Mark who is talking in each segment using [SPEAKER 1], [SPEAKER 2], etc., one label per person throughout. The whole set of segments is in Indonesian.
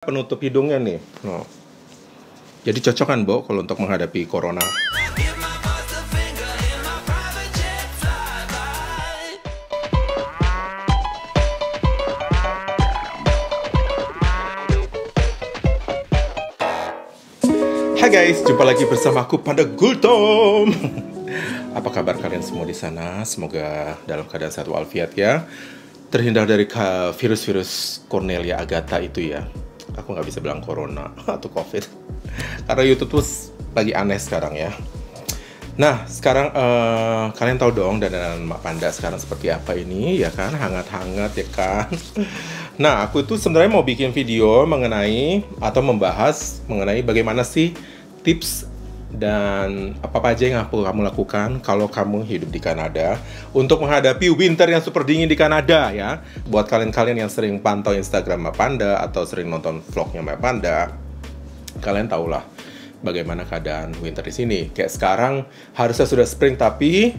[SPEAKER 1] Penutup hidungnya nih. No. Jadi cocok kan, Bo, kalau untuk menghadapi corona. Hai guys, jumpa lagi bersama aku Panda Gultom. Apa kabar kalian semua di sana? Semoga dalam keadaan sehat walafiat ya. Terhindar dari virus-virus Cornelia Agatha itu ya. Aku nggak bisa bilang corona atau covid karena YouTube tuh lagi aneh sekarang ya. Nah sekarang kalian tahu dong dandanan Mak Panda sekarang seperti apa ini ya kan, hangat-hangat ya kan. Nah aku tuh sebenarnya mau bikin video mengenai atau membahas mengenai bagaimana sih tips dan apa aja yang kamu lakukan kalau kamu hidup di Kanada untuk menghadapi winter yang super dingin di Kanada ya. Buat kalian-kalian yang sering pantau Instagram Mak Panda atau sering nonton vlognya Mak Panda, kalian tahulah bagaimana keadaan winter di sini. Kayak sekarang harusnya sudah spring tapi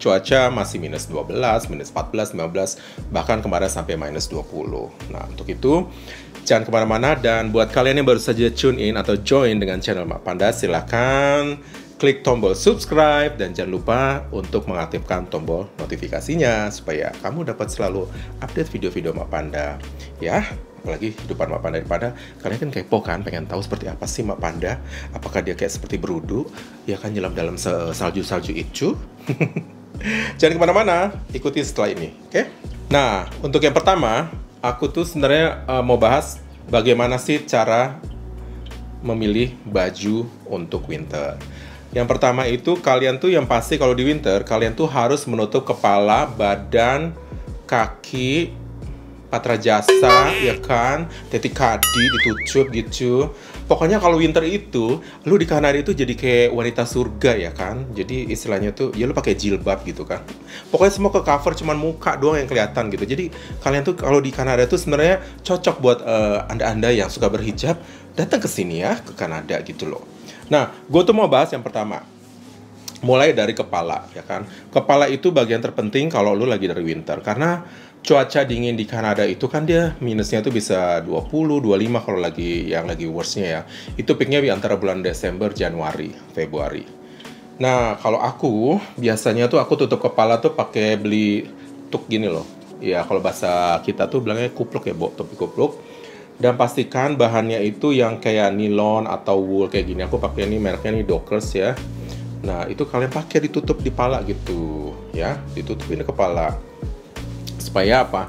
[SPEAKER 1] cuaca masih minus 12, minus 14, 15, bahkan kemarin sampai minus 20. Nah untuk itu jangan kemana-mana, dan buat kalian yang baru saja tune in atau join dengan channel Mak Panda, silahkan klik tombol subscribe dan jangan lupa untuk mengaktifkan tombol notifikasinya supaya kamu dapat selalu update video-video Mak Panda ya. Apalagi kehidupan Mak Panda daripada kalian kan kepo kan, pengen tahu seperti apa sih Mak Panda, apakah dia kayak seperti berudu ya kan, nyelam dalam salju-salju itu. Jangan kemana-mana, ikuti setelah ini, oke? Nah untuk yang pertama, aku tuh sebenarnya mau bahas bagaimana sih cara memilih baju untuk winter. Yang pertama itu kalian tuh yang pasti kalau di winter kalian tuh harus menutup kepala, badan, kaki, patra jasa, ya kan, titik kaki ditutup gitu. Pokoknya kalau winter itu, lu di Kanada itu jadi kayak wanita surga ya kan. Jadi istilahnya tuh, ya lu pakai jilbab gitu kan. Pokoknya semua ke cover, cuman muka doang yang kelihatan gitu. Jadi kalian tuh kalau di Kanada tuh sebenarnya cocok buat anda-anda yang suka berhijab, datang ke sini ya, ke Kanada gitu loh. Nah, gue tuh mau bahas yang pertama. Mulai dari kepala ya kan. Kepala itu bagian terpenting kalau lu lagi dari winter, karena cuaca dingin di Kanada itu kan dia minusnya tuh bisa 20, 25 kalau lagi yang lagi worstnya ya. Itu peaknya di antara bulan Desember, Januari, Februari. Nah kalau aku biasanya tuh aku tutup kepala tuh pakai beli tuk gini loh. Ya kalau bahasa kita tuh bilangnya kupluk ya, Bo, topi kupluk. Dan pastikan bahannya itu yang kayak nilon atau wool kayak gini. Aku pakai ini mereknya nih Dockers ya. Nah itu kalian pakai ditutup di kepala gitu ya, ditutupin di kepala. Supaya apa?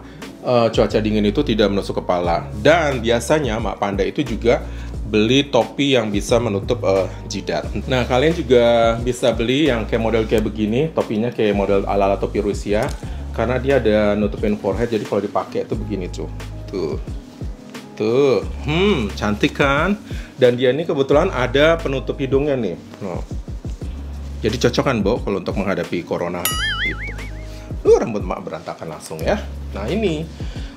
[SPEAKER 1] Cuaca dingin itu tidak menusuk kepala. Dan biasanya Mak Panda itu juga beli topi yang bisa menutup jidat. Nah kalian juga bisa beli yang kayak model kayak begini, topinya kayak model ala-ala topi Rusia, karena dia ada nutupin forehead, jadi kalau dipakai itu begini tuh. Tuh, cantik kan? Dan dia ini kebetulan ada penutup hidungnya nih. No. Jadi cocok kan, Bo, kalau untuk menghadapi corona gitu. Rambut Mak berantakan langsung ya. Nah ini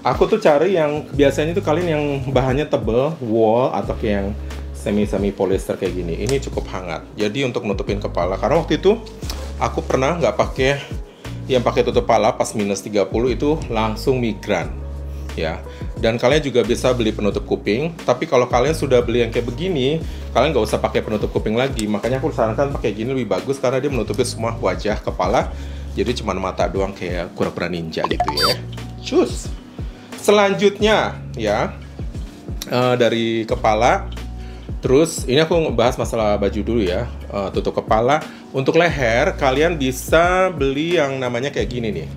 [SPEAKER 1] aku tuh cari yang biasanya tuh kalian yang bahannya tebel, wool atau kayak yang semi polyester kayak gini. Ini cukup hangat. Jadi untuk nutupin kepala, karena waktu itu aku pernah nggak pakai yang pakai tutup kepala pas minus 30 itu langsung migran ya. Dan kalian juga bisa beli penutup kuping. Tapi kalau kalian sudah beli yang kayak begini, kalian nggak usah pakai penutup kuping lagi. Makanya aku sarankan pakai gini lebih bagus karena dia menutupi semua wajah, kepala. Jadi cuma mata doang kayak kura-kura ninja gitu ya. Cus. Selanjutnya ya dari kepala. Terus ini aku bahas masalah baju dulu ya. Tutup kepala. Untuk leher kalian bisa beli yang namanya kayak gini nih.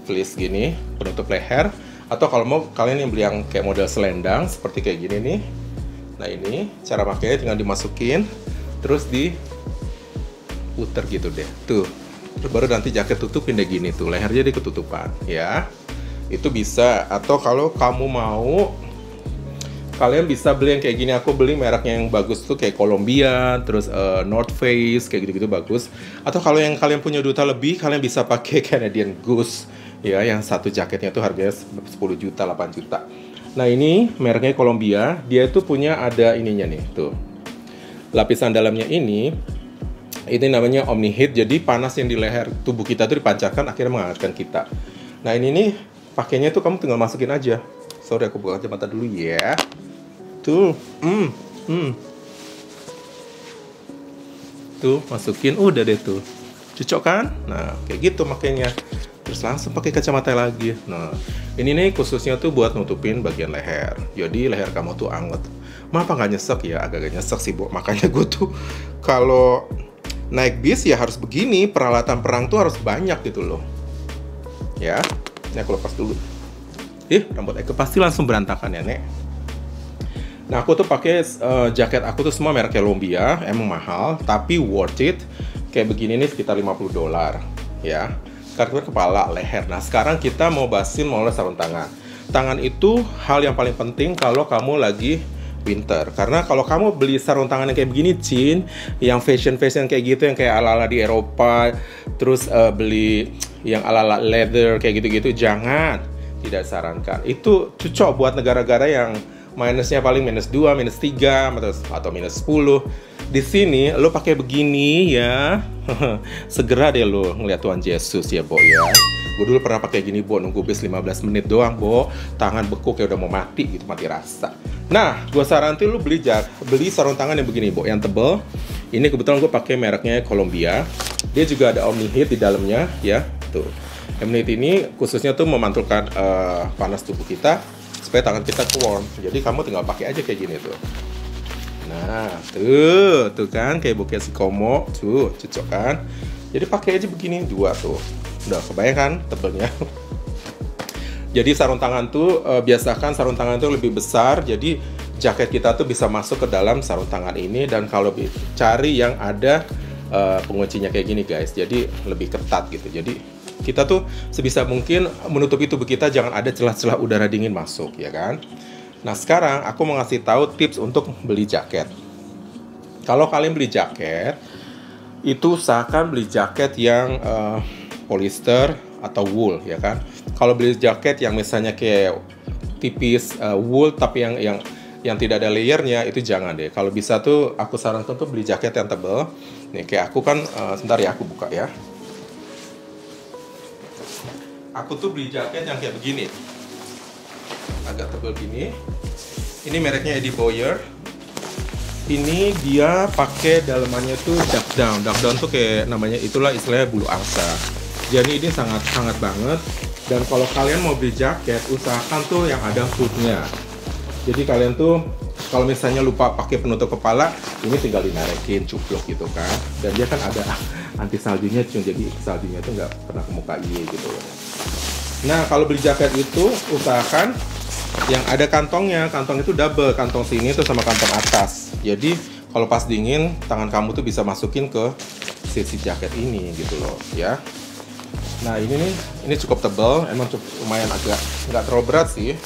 [SPEAKER 1] Fleece gini, penutup leher. Atau kalau mau kalian yang beli yang kayak model selendang seperti kayak gini nih. Nah ini cara pakainya tinggal dimasukin, terus puter gitu deh, tuh. Terus baru nanti jaket tutupin deh gini tuh, lehernya jadi ketutupan ya. Itu bisa. Atau kalau kamu mau, kalian bisa beli yang kayak gini. Aku beli mereknya yang bagus tuh kayak Columbia, terus North Face kayak gitu-gitu bagus. Atau kalau yang kalian punya duta lebih, kalian bisa pakai Canadian Goose ya, yang satu jaketnya tuh harganya 10 juta, 8 juta. Nah ini mereknya Columbia, dia itu punya ada ininya nih tuh. Lapisan dalamnya ini namanya Omni Heat, jadi panas yang di leher tubuh kita tuh dipancarkan akhirnya menghangatkan kita. Nah ini nih pakainya tuh kamu tinggal masukin aja Sorry, aku buka kacamata dulu ya. Tuh, tuh masukin, udah deh tuh. Cocok kan? Nah, kayak gitu makanya. Terus langsung pakai kacamata lagi. Nah, ini nih khususnya tuh buat nutupin bagian leher. Jadi leher kamu tuh anget. Apa nggak nyesek ya? Agak-agak nyesek sih, Bu. Makanya gue tuh kalau naik bis ya harus begini. Peralatan perang tuh harus banyak gitu loh. Ya, ini aku lepas dulu. Rambut aku pasti langsung berantakan ya, Nek. Nah, aku tuh pakai jaket aku tuh semua merek Columbia, emang mahal, tapi worth it. Kayak begini nih sekitar $50, ya. Karena kepala, leher. Nah, sekarang kita mau bahasin mulai sarung tangan. Tangan itu hal yang paling penting kalau kamu lagi winter. Karena kalau kamu beli sarung tangan yang kayak begini, Cin, yang fashion kayak gitu, yang kayak ala-ala di Eropa, terus beli yang ala-ala leather kayak gitu-gitu, jangan. Tidak disarankan. Itu cocok buat negara-negara yang minusnya paling -2, -3, atau -10. Di sini lo pakai begini ya. Segera deh lo ngeliat Tuhan Yesus ya, Bo ya. Gue dulu pernah pakai gini, Bo, nunggu bis 15 menit doang, Bo. Tangan beku kayak udah mau mati gitu, mati rasa. Nah, gue saranin lo beli sarung tangan yang begini, Bo, yang tebel. Ini kebetulan gue pakai mereknya Columbia. Dia juga ada Omni Heat di dalamnya ya. Tuh. Omni Heat ini khususnya tuh memantulkan panas tubuh kita supaya tangan kita warm. Jadi kamu tinggal pakai aja kayak gini tuh. Nah, tuh kan kayak bokeh si Komo, tuh cocok kan. Jadi pakai aja begini 2 tuh. Udah kebayang kan tebelnya. Jadi sarung tangan tuh biasakan sarung tangan tuh lebih besar. Jadi jaket kita tuh bisa masuk ke dalam sarung tangan ini, dan kalau cari yang ada penguncinya kayak gini, guys. Jadi lebih ketat gitu. Jadi kita tuh sebisa mungkin menutupi tubuh kita, jangan ada celah-celah udara dingin masuk, ya kan? Nah, sekarang aku mau ngasih tahu tips untuk beli jaket. Kalau kalian beli jaket, itu usahakan beli jaket yang polyester atau wool, ya kan? Kalau beli jaket yang misalnya kayak tipis wool tapi yang tidak ada layernya, itu jangan deh. Kalau bisa tuh aku sarankan tuh beli jaket yang tebel. Nih kayak aku kan, sebentar ya aku buka ya. Aku tuh beli jaket yang kayak begini, agak tebal gini. Ini mereknya Eddie Bauer. Ini dia pakai dalamannya tuh duck down. Duck down tuh kayak namanya, itulah istilahnya bulu angsa. Jadi ini sangat hangat banget. Dan kalau kalian mau beli jaket, usahakan tuh yang ada hoodnya. Jadi kalian tuh kalau misalnya lupa pakai penutup kepala, ini tinggal dinarekin cuplok gitu kan. Dan dia kan ada anti saljunya, jadi saljunya tuh nggak pernah ke muka gitu. Nah, kalau beli jaket itu usahakan yang ada kantongnya. Kantong itu double, kantong sini tuh sama kantong atas. Jadi kalau pas dingin, tangan kamu tuh bisa masukin ke sisi jaket ini gitu loh ya. Nah, ini cukup tebal, emang cukup lumayan, agak nggak terlalu berat sih.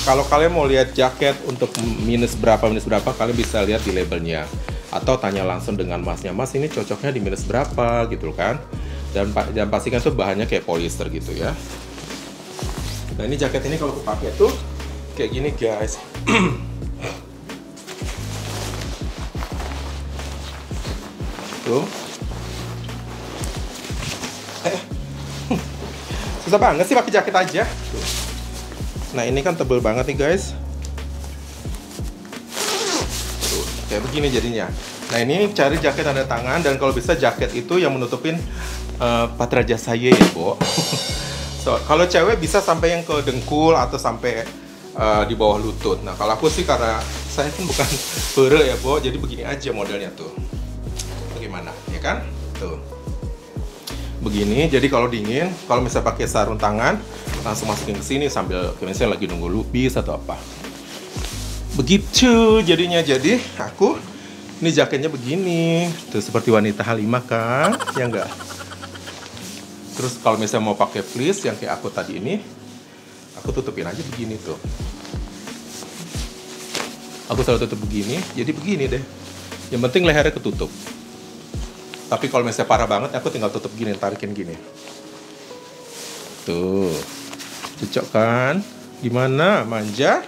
[SPEAKER 1] Kalau kalian mau lihat jaket untuk minus berapa, kalian bisa lihat di labelnya. Atau tanya langsung dengan masnya, Mas ini cocoknya di minus berapa gitu kan. Dan pastikan tuh bahannya kayak polyester gitu ya. Nah, ini jaket ini kalau aku pakai tuh kayak gini, guys. Tuh. Susah banget sih pakai jaket aja. Tuh. Nah, ini kan tebel banget nih, guys. Tuh, kayak begini jadinya. Nah, ini cari jaket tanda tangan, dan kalau bisa jaket itu yang menutupin patraja saya ya, Bo. So, kalau cewek bisa sampai yang ke dengkul atau sampai di bawah lutut. Nah, kalau aku sih karena saya kan bukan pere ya, Bo, jadi begini aja modelnya tuh. Bagaimana, ya kan? Tuh. Begini, jadi kalau dingin, kalau misalnya pakai sarung tangan, langsung masukin ke sini sambil misalnya lagi nunggu bis atau apa. Begitu jadinya. Jadi aku ini jaketnya begini, tuh seperti wanita Halimah kan, ya enggak? Terus kalau misalnya mau pakai fleece yang kayak aku tadi ini, aku tutupin aja begini tuh. Aku selalu tutup begini, jadi begini deh. Yang penting lehernya ketutup. Tapi kalau misalnya parah banget, aku tinggal tutup gini, tarikin gini. Tuh, cocok kan? Gimana, manja?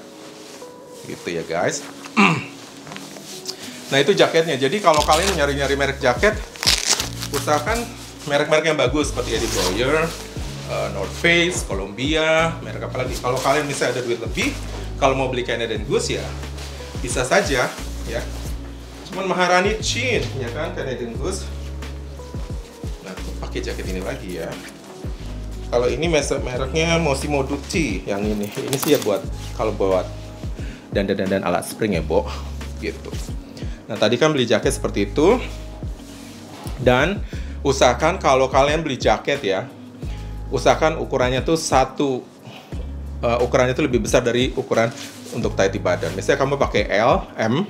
[SPEAKER 1] Gitu ya, guys. Nah, itu jaketnya. Jadi kalau kalian nyari-nyari merek jaket, usahakan merek-merek yang bagus seperti Eddie Bauer, North Face, Columbia, merek apa lagi. Kalau kalian misalnya ada duit lebih, kalau mau beli Canadian Goose ya bisa saja ya. Cuman Maharani Chin ya kan, Canadian Goose. Nah, aku pakai jaket ini lagi ya. Kalau ini mereknya Mossimo Dutti yang ini. Ini sih ya buat kalau buat dandan alat spring ya, Bo. Gitu. Nah, tadi kan beli jaket seperti itu. Dan usahakan kalau kalian beli jaket ya, usahakan ukurannya tuh ukurannya tuh lebih besar dari ukuran untuk tight di badan. Misalnya kamu pakai L, M,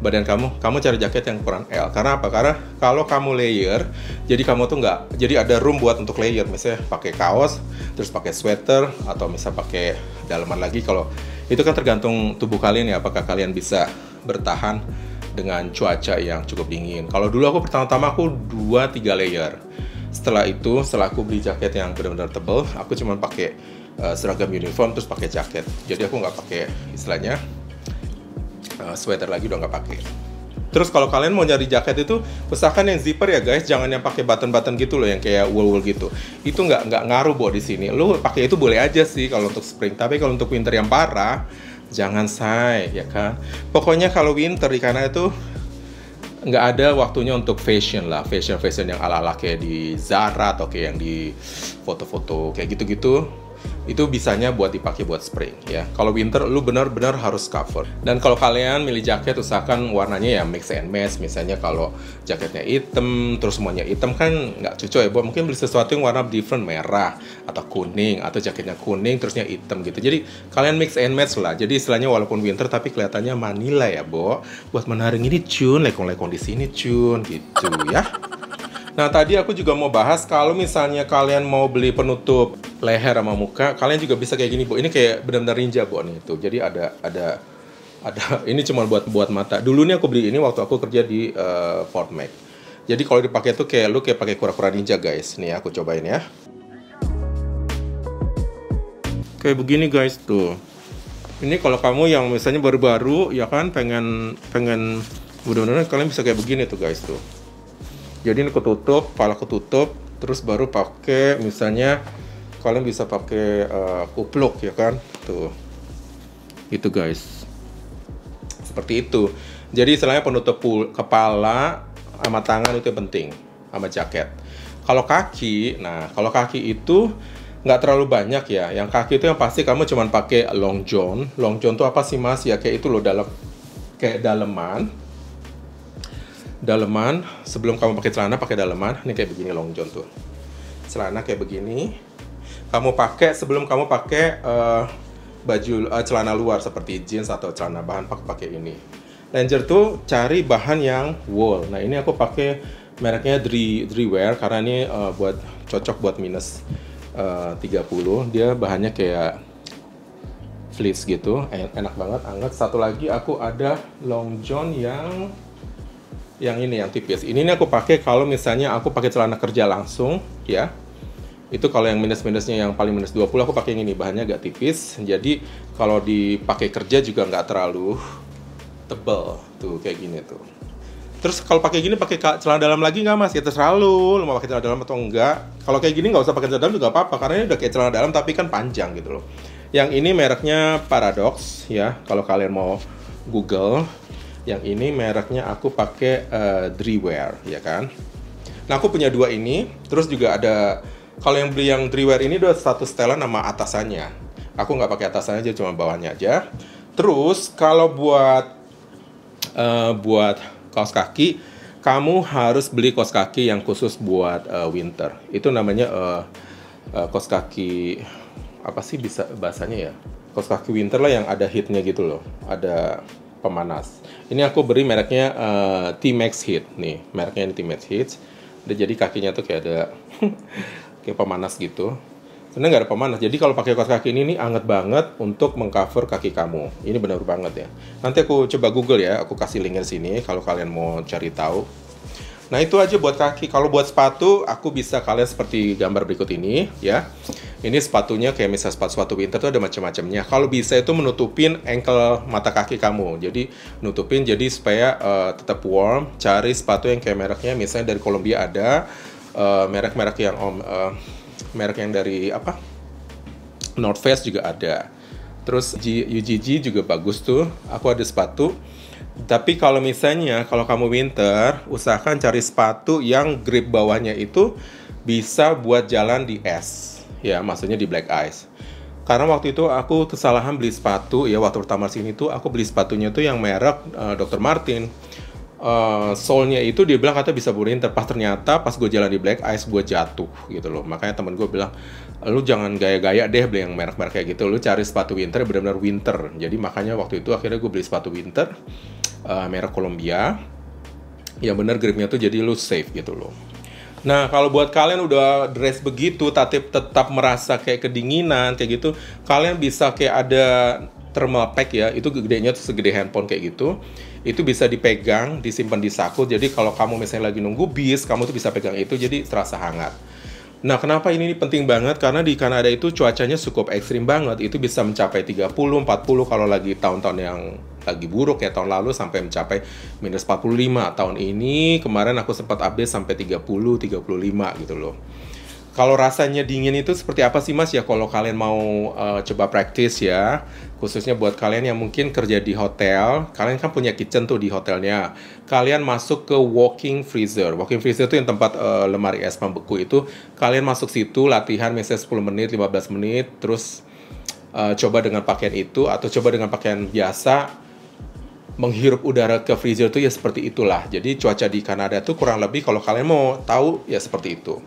[SPEAKER 1] badan kamu cari jaket yang ukuran L. Karena apa? Karena kalau kamu layer, jadi kamu tuh jadi ada room buat untuk layer. Misalnya pakai kaos, terus pakai sweater, atau misalnya pakai dalaman lagi. Kalau itu kan tergantung tubuh kalian ya, apakah kalian bisa bertahan dengan cuaca yang cukup dingin. Kalau dulu aku pertama-tama aku 2-3 layer. Setelah itu, setelah aku beli jaket yang benar-benar tebal, aku cuma pakai seragam uniform terus pakai jaket. Jadi aku nggak pakai istilahnya sweater lagi, udah nggak pakai. Terus kalau kalian mau nyari jaket itu, usahakan yang zipper ya guys, jangan yang pakai button-button gitu loh, yang kayak wool gitu. Itu nggak ngaruh buat di sini. Lu pakai itu boleh aja sih kalau untuk spring, tapi kalau untuk winter yang parah, jangan say, ya kan. Pokoknya kalau winter di Kanada itu nggak ada waktunya untuk fashion lah, fashion yang ala-ala kayak di Zara atau kayak yang di foto-foto kayak gitu-gitu. Itu bisanya buat dipakai buat spring ya. Kalau winter lu benar-benar harus cover. Dan kalau kalian milih jaket, usahakan warnanya ya mix and match. Misalnya kalau jaketnya hitam terus semuanya hitam kan nggak cocok ya, Bo. Mungkin beli sesuatu yang warna different, merah atau kuning, atau jaketnya kuning terusnya hitam gitu. Jadi kalian mix and match lah. Jadi istilahnya walaupun winter tapi kelihatannya Manila ya, Bo. Buat menarik ini Cun, lekong-lekong di sini Cun gitu ya. Nah, tadi aku juga mau bahas kalau misalnya kalian mau beli penutup leher sama muka, kalian juga bisa kayak gini, Bu. Ini kayak benar-benar ninja, Bu, nih tuh. Jadi ada ini cuma buat mata. Dulu nih aku beli ini waktu aku kerja di Fort Mac. Jadi kalau dipakai tuh kayak lu kayak pakai kura-kura ninja, guys. Nih aku cobain ya. Kayak begini, guys, tuh. Ini kalau kamu yang misalnya baru-baru ya kan pengen benar-benar kalian bisa kayak begini tuh, guys, tuh. Jadi ini ketutup, kepala ketutup, terus baru pakai misalnya kalian bisa pakai kupluk ya kan, tuh, itu guys, seperti itu. Jadi istilahnya penutup kepala sama tangan itu yang penting, sama jaket. Kalau kaki, nah kalau kaki itu nggak terlalu banyak ya. Yang kaki itu yang pasti kamu cuman pakai long john. Long john tuh apa sih mas? Ya kayak itu loh, kayak daleman sebelum kamu pakai celana, pakai daleman. Ini kayak begini long john tuh, celana kayak begini kamu pakai sebelum kamu pakai baju celana luar seperti jeans atau celana bahan pakai ini. Ranger tuh cari bahan yang wool. Nah ini aku pakai mereknya Drewear karena ini cocok buat minus 30. Dia bahannya kayak fleece gitu, enak banget, anget. Satu lagi aku ada long john yang ini yang tipis. Ini aku pakai kalau misalnya aku pakai celana kerja langsung ya. Itu kalau yang minus-minusnya yang paling minus 20 aku pakai yang ini, bahannya agak tipis. Jadi kalau dipakai kerja juga nggak terlalu tebel tuh kayak gini tuh. Terus kalau pakai gini pakai celana dalam lagi nggak mas? Ya terserah lu mau pakai celana dalam atau enggak. Kalau kayak gini nggak usah pakai celana dalam juga apa-apa karena ini udah kayak celana dalam tapi kan panjang gitu loh. Yang ini mereknya Paradox ya. Kalau kalian mau Google, yang ini mereknya aku pakai Drewear ya kan. Nah aku punya dua ini. Terus juga ada, kalau yang beli yang Drewear ini udah satu setelan nama atasannya. Aku nggak pakai atasannya aja, cuma bawahnya aja. Terus kalau buat kaos kaki, kamu harus beli kaos kaki yang khusus buat winter. Itu namanya kaos kaki apa sih bisa bahasanya ya? Kaos kaki winter lah yang ada heatnya gitu loh, ada pemanas. Ini aku beri mereknya T-Max Heat nih, mereknya ini T-Max Heat. Jadi kakinya tuh kayak ada kayak pemanas gitu. Sebenarnya nggak ada pemanas. Jadi kalau pakai kaos kaki ini anget banget untuk mengcover kaki kamu. Ini benar banget ya. Nanti aku coba Google ya, aku kasih linknya sini kalau kalian mau cari tahu. Nah itu aja buat kaki. Kalau buat sepatu, aku bisa kalian seperti gambar berikut ini ya. Ini sepatunya kayak misalnya sepatu winter tuh ada macam-macamnya. Kalau bisa itu menutupin ankle mata kaki kamu. Jadi nutupin jadi supaya tetap warm. Cari sepatu yang kayak mereknya misalnya dari Columbia ada, merek-merek yang merek yang dari apa? North Face juga ada. Terus UGG juga bagus tuh. Aku ada sepatu. Tapi kalau misalnya kalau kamu winter, usahakan cari sepatu yang grip bawahnya itu bisa buat jalan di es. Ya, maksudnya di black ice. Karena waktu itu aku kesalahan beli sepatu ya, waktu pertama sini tuh aku beli sepatunya tuh yang merek Dr. Martin. Sole-nya itu dia bilang katanya bisa winter, pas ternyata pas gue jalan di black ice gue jatuh gitu loh. Makanya temen gue bilang, lu jangan gaya-gaya deh beli yang merek-merek kayak gitu, lu cari sepatu winter benar-benar winter. Jadi makanya waktu itu akhirnya gue beli sepatu winter merek Columbia yang bener gripnya tuh jadi lu safe gitu loh. Nah, kalau buat kalian udah dress begitu tapi tetap merasa kayak kedinginan kayak gitu, kalian bisa kayak ada thermal pack ya, itu gedenya tuh segede handphone kayak gitu. Itu bisa dipegang, disimpan di saku. Jadi kalau kamu misalnya lagi nunggu bis, kamu tuh bisa pegang itu, jadi terasa hangat. Nah, kenapa ini penting banget? Karena di Kanada itu cuacanya cukup ekstrim banget. Itu bisa mencapai 30, 40 kalau lagi tahun-tahun yang lagi buruk ya, tahun lalu sampai mencapai minus 45. Tahun ini kemarin aku sempat update sampai 30, 35 gitu loh. Kalau rasanya dingin itu seperti apa sih Mas? Ya kalau kalian mau coba praktis ya, khususnya buat kalian yang mungkin kerja di hotel, kalian kan punya kitchen tuh di hotelnya. Kalian masuk ke walking freezer. Walking freezer itu yang tempat lemari es membeku itu. Kalian masuk situ latihan misalnya 10 menit, 15 menit, terus coba dengan pakaian itu atau coba dengan pakaian biasa menghirup udara ke freezer itu ya seperti itulah. Jadi cuaca di Kanada tuh kurang lebih kalau kalian mau tahu ya seperti itu.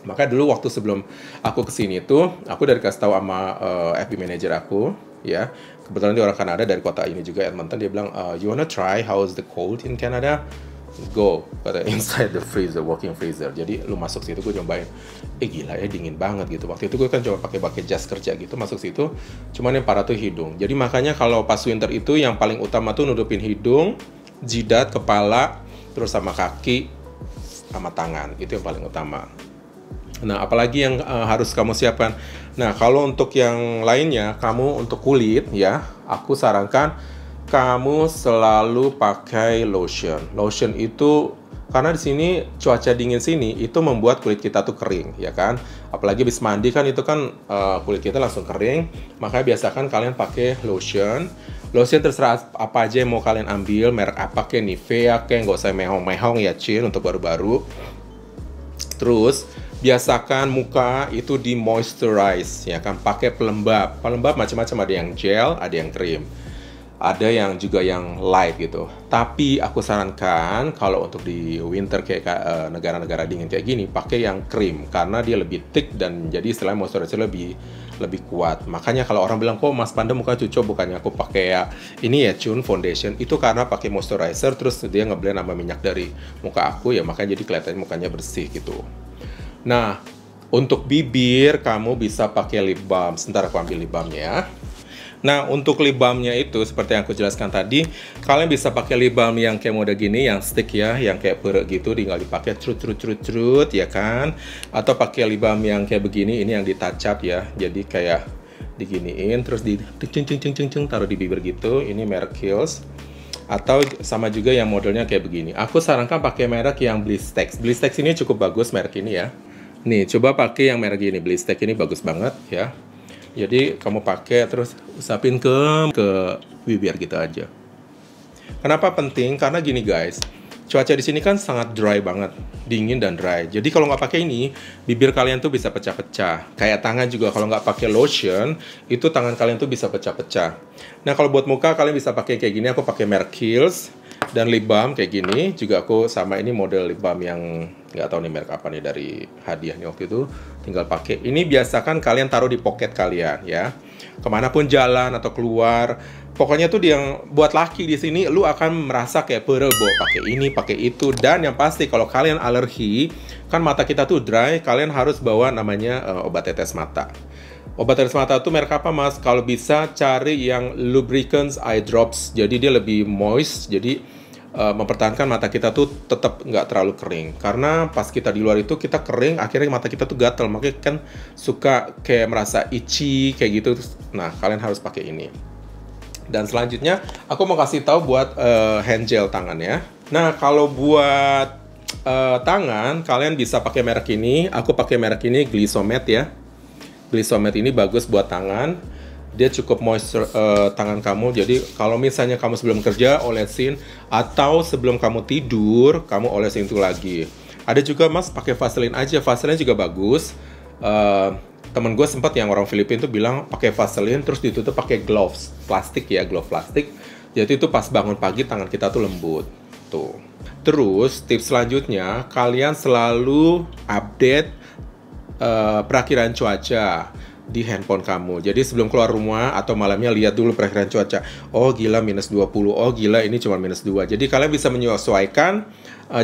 [SPEAKER 1] Maka dulu waktu sebelum aku kesini tuh, aku dari kasih tahu sama FB manager aku, ya kebetulan dia orang Kanada dari kota ini juga Edmonton. Dia bilang, you wanna try how is the cold in Canada? Go, kata inside the freezer, walking freezer. Jadi lu masuk situ, gue nyobain, gila ya dingin banget gitu. Waktu itu gue kan coba pakai jas kerja gitu, masuk situ, cuman yang parah tuh hidung. Jadi makanya kalau pas winter itu yang paling utama tuh nutupin hidung, jidat, kepala, terus sama kaki, sama tangan. Itu yang paling utama. Nah, apalagi yang harus kamu siapkan? Nah, kalau untuk yang lainnya, kamu untuk kulit ya, aku sarankan kamu selalu pakai lotion. Lotion itu karena di sini cuaca dingin sini itu membuat kulit kita tuh kering, ya kan? Apalagi habis mandi kan itu kan kulit kita langsung kering. Makanya biasakan kalian pakai lotion. Lotion terserah apa aja yang mau kalian ambil, merek apa kayak Nivea kayak, nggak usah mehong-mehong ya, Cil, untuk baru-baru. Terus biasakan muka itu di moisturize ya kan, pakai pelembab. Pelembab macam-macam, ada yang gel, ada yang krim. Ada yang juga yang light gitu. Tapi aku sarankan kalau untuk di winter kayak negara-negara dingin kayak gini, pakai yang krim karena dia lebih thick dan jadi istilahnya moisturizer lebih kuat. Makanya kalau orang bilang, kok Mas Panda muka cucuk, bukannya aku pakai ya ini ya Cun foundation, itu karena pakai moisturizer terus dia ngeblend sama minyak dari muka aku ya, makanya jadi kelihatannya mukanya bersih gitu. Nah, untuk bibir kamu bisa pakai lip balm. Sebentar aku ambil lip balmnya ya. Nah, untuk lip balmnya itu seperti yang aku jelaskan tadi, kalian bisa pakai lip balm yang kayak model gini, yang stick ya, yang kayak perut gitu, tinggal dipakai cerut ya kan. Atau pakai lip balm yang kayak begini, ini yang ditacap ya. Jadi kayak diginiin terus ceng taruh di bibir gitu. Ini merek Kiehl's. Atau sama juga yang modelnya kayak begini. Aku sarankan pakai merek yang Blistex. Blistex ini cukup bagus merek ini ya. Nih, coba pakai yang merek ini. Blistex ini bagus banget ya. Jadi kamu pakai terus usapin ke bibir gitu aja. Kenapa penting? Karena gini guys, cuaca di sini kan sangat dry banget, dingin dan dry. Jadi kalau nggak pakai ini, bibir kalian tuh bisa pecah-pecah. Kayak tangan juga kalau nggak pakai lotion, itu tangan kalian tuh bisa pecah-pecah. Nah kalau buat muka kalian bisa pakai kayak gini. Aku pakai merek Kiehl's dan lip balm kayak gini. Juga aku sama ini model lip balm yang nggak tahu nih merek apa nih dari hadiah nih waktu itu. Tinggal pakai. Ini biasakan kalian taruh di pocket kalian ya. Kemanapun jalan atau keluar. Pokoknya tuh yang buat laki di sini, lu akan merasa kayak perebo, pakai ini, pakai itu. Dan yang pasti kalau kalian alergi, kan mata kita tuh dry, kalian harus bawa namanya obat tetes mata. Obat tetes mata tuh merek apa Mas? Kalau bisa cari yang lubricants eye drops. Jadi dia lebih moist, jadi mempertahankan mata kita tuh tetap nggak terlalu kering. Karena pas kita di luar itu kita kering, akhirnya mata kita tuh gatel, makanya kan suka kayak merasa itchy kayak gitu. Nah kalian harus pakai ini. Dan selanjutnya aku mau kasih tahu buat hand gel tangan ya. Nah kalau buat tangan kalian bisa pakai merek ini. Aku pakai merek ini Glisomed ya. Glisomed ini bagus buat tangan. dia cukup moisture tangan kamu. Jadi kalau misalnya kamu sebelum kerja olesin, atau sebelum kamu tidur kamu olesin itu lagi. Ada juga mas pakai Vaseline aja, Vaseline juga bagus. Temen gue sempat yang orang Filipina tuh bilang pakai Vaseline terus ditutup pakai gloves plastik ya, glove plastik. Jadi itu pas bangun pagi tangan kita tuh lembut tuh. Terus tips selanjutnya, kalian selalu update perakiraan cuaca di handphone kamu. Jadi sebelum keluar rumah atau malamnya lihat dulu perakiraan cuaca. Oh gila minus 20, oh gila ini cuma minus 2. Jadi kalian bisa menyesuaikan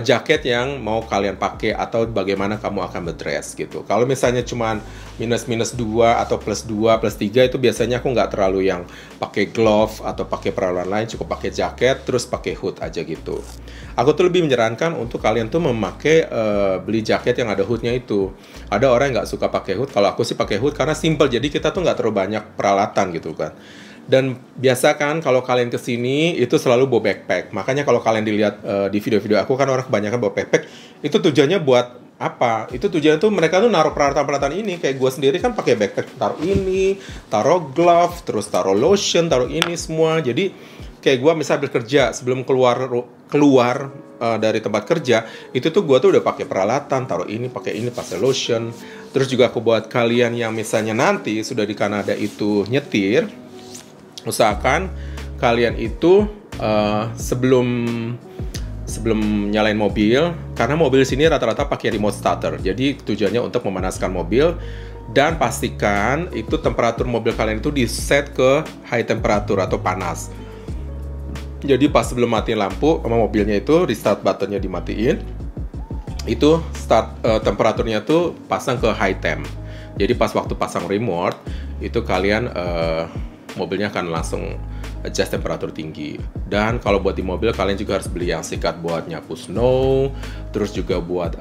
[SPEAKER 1] jaket yang mau kalian pakai atau bagaimana kamu akan berdress gitu. Kalau misalnya cuma minus 2 atau plus 2, plus 3 itu biasanya aku nggak terlalu yang pakai glove atau pakai peralatan lain, cukup pakai jaket terus pakai hood aja gitu. Aku tuh lebih menyarankan untuk kalian tuh memakai beli jaket yang ada hoodnya itu. Ada orang yang nggak suka pakai hood, kalau aku sih pakai hood karena simple, jadi kita tuh nggak terlalu banyak peralatan gitu kan. Dan biasa kan kalau kalian kesini itu selalu bawa backpack. Makanya kalau kalian dilihat di video-video aku kan orang kebanyakan bawa backpack. Itu tujuannya buat apa? Itu tujuannya tuh mereka tuh naruh peralatan-peralatan ini. Kayak gue sendiri kan pakai backpack, taruh ini, taruh glove, terus taruh lotion, taruh ini semua. Jadi kayak gue misal bekerja sebelum keluar dari tempat kerja, itu tuh gue tuh udah pakai peralatan, taruh ini, pakai lotion. Terus juga aku buat kalian yang misalnya nanti sudah di Kanada itu nyetir, usahakan kalian itu sebelum nyalain mobil, karena mobil sini rata-rata pakai remote starter. Jadi tujuannya untuk memanaskan mobil, dan pastikan itu temperatur mobil kalian itu di set ke high temperature atau panas. Jadi pas sebelum matiin lampu sama mobilnya itu restart buttonnya dimatiin, itu start temperaturnya tuh pasang ke high temp. Jadi pas waktu pasang remote itu kalian mobilnya akan langsung adjust temperatur tinggi. Dan kalau buat di mobil kalian juga harus beli yang sikat buat nyapu snow. Terus juga buat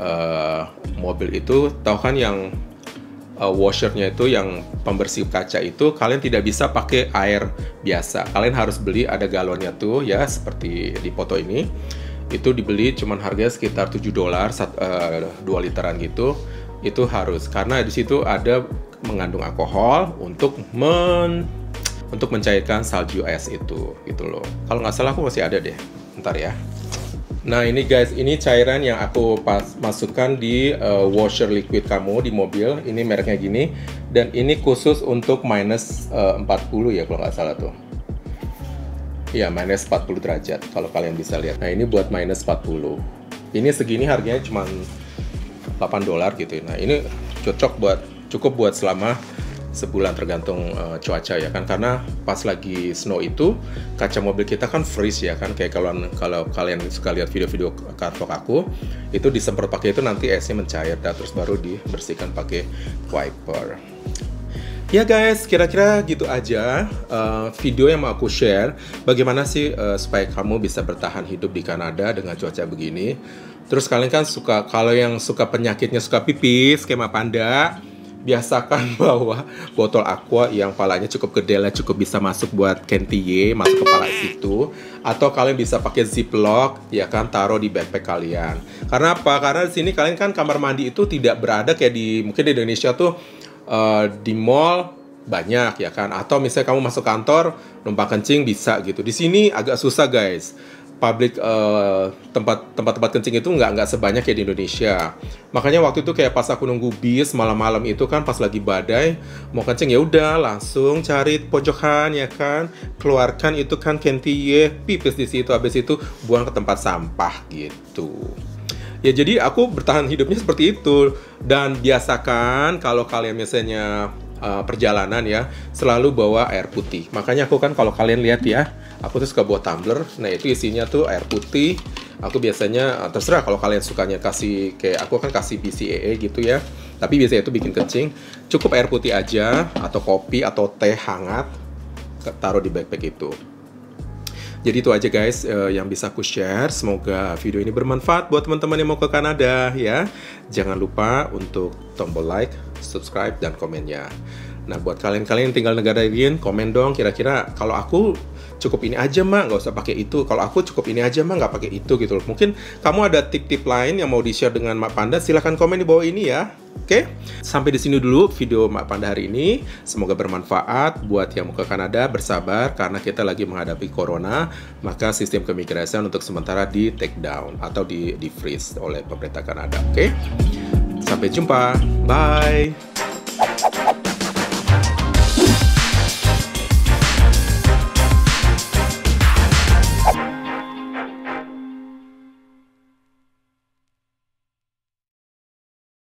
[SPEAKER 1] mobil itu, tahu kan yang washernya itu yang pembersih kaca itu kalian tidak bisa pakai air biasa. Kalian harus beli, ada galonnya tuh ya, seperti di foto ini. Itu dibeli cuman harganya sekitar $7, 2 literan gitu. Itu harus, karena di situ ada mengandung alkohol untuk mencairkan salju es itu gitu loh. Kalau nggak salah aku masih ada deh, ntar ya. Nah ini guys, ini cairan yang aku masukkan di washer liquid kamu di mobil. Ini mereknya gini, dan ini khusus untuk minus 40 ya kalau nggak salah tuh. Iya, minus 40 derajat kalau kalian bisa lihat. Nah ini buat minus 40. Ini segini harganya cuma $8 gitu. Nah ini cukup buat selama sebulan tergantung cuaca ya kan, karena pas lagi snow itu kaca mobil kita kan freeze ya kan, kayak kalau kalian suka lihat video-video car vlog aku itu disemprot pakai itu nanti esnya mencair dan terus baru dibersihkan pakai wiper. Ya guys, kira-kira gitu aja video yang mau aku share bagaimana sih supaya kamu bisa bertahan hidup di Kanada dengan cuaca begini. Terus kalian kan kalau yang suka penyakitnya suka pipis kayak Panda, biasakan bawa botol aqua yang palanya cukup gede lah, cukup bisa masuk buat Kentie, masuk ke pala situ. Atau kalian bisa pakai ziplock ya kan, taruh di backpack kalian. Karena apa? Karena di sini kalian kan kamar mandi itu tidak berada kayak mungkin di Indonesia tuh di mall banyak ya kan, atau misalnya kamu masuk kantor numpang kencing bisa gitu. Di sini agak susah guys. Public tempat-tempat kencing itu nggak sebanyak kayak di Indonesia. Makanya waktu itu kayak pas aku nunggu bis malam-malam itu kan, pas lagi badai mau kencing ya udah langsung cari pojokan ya kan, keluarkan itu kan Kentie, pipis di situ, habis itu buang ke tempat sampah gitu. Ya jadi aku bertahan hidupnya seperti itu. Dan biasakan kalau kalian misalnya perjalanan ya, selalu bawa air putih. Makanya aku kan kalau kalian lihat ya, aku tuh suka bawa tumbler. Nah itu isinya tuh air putih. Aku biasanya terserah kalau kalian sukanya kasih, kayak aku kan kasih BCAA gitu ya, tapi biasanya itu bikin kencing. Cukup air putih aja, atau kopi atau teh hangat, taruh di backpack itu. Jadi itu aja guys yang bisa aku share. Semoga video ini bermanfaat buat teman-teman yang mau ke Kanada ya. Jangan lupa untuk tombol like, subscribe, dan komennya. Nah buat kalian yang tinggal negara lain, komen dong kira-kira kalau aku cukup ini aja Mak, nggak usah pakai itu. Kalau aku cukup ini aja Mak, nggak pakai itu gitu loh. Mungkin kamu ada tip-tip lain yang mau di-share dengan Mak Panda, silahkan komen di bawah ini ya. Oke, sampai di sini dulu video Mak Panda hari ini. Semoga bermanfaat buat yang mau ke Kanada. Bersabar karena kita lagi menghadapi corona, maka sistem keimigrasian untuk sementara di take down atau di freeze oleh pemerintah Kanada. Oke, sampai jumpa, bye.